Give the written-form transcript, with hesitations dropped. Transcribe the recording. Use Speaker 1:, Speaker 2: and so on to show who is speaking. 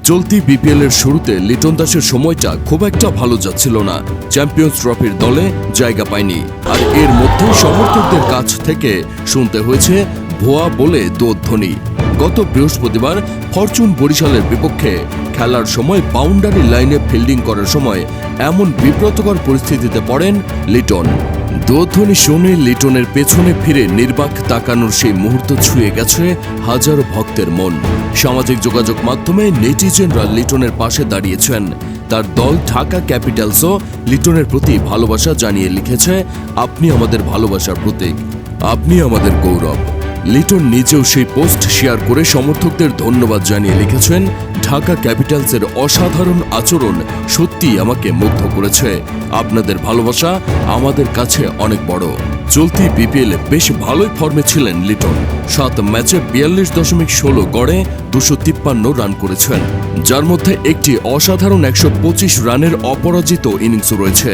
Speaker 1: চলতি বিপিএল এর শুরুতে লিটন দাসের সময়টা খুব একটা ভালো যাচ্ছিল না। চ্যাম্পিয়ন্স ট্রফির দলে জায়গা পায়নি, আর এর মধ্যে সমর্থকদের কাছ থেকে শুনতে হয়েছে ভুয়া বলে দোধ্বনি। গত বৃহস্পতিবার ফরচুন বরিশালের বিপক্ষে খেলার সময় বাউন্ডারি লাইনে ফিল্ডিং করার সময় এমন বিব্রতকর পরিস্থিতিতে পড়েন লিটন। দোধ্বনি শুনে লিটনের পেছনে ফিরে নির্বাক তাকানোর সেই মুহূর্ত ছুঁয়ে গেছে হাজারো ভক্তের মন। সামাজিক যোগাযোগ মাধ্যমে নেটিজেনরা লিটনের পাশে দাঁড়িয়েছেন। তার দল ঢাকা ক্যাপিটালসও লিটনের প্রতি ভালোবাসা জানিয়ে লিখেছে, আপনি আমাদের ভালোবাসার প্রতীক, আপনি আমাদের গৌরব। লিটন নিজেও সেই পোস্ট শেয়ার করে সমর্থকদের ধন্যবাদ জানিয়ে লিখেছেন, ঢাকা ক্যাপিটালসের অসাধারণ আচরণ সত্যি আমাকে মুগ্ধ করেছে। আপনাদের ভালোবাসা আমাদের কাছে অনেক বড়। চলতি বিপিএল বেশ ভালোই ফর্মে ছিলেন লিটন। 7 ম্যাচে 42.16 গড়ে 253 রান করেছেন, যার মধ্যে একটি অসাধারণ 125 রানের অপরাজিত ইনিংস রয়েছে।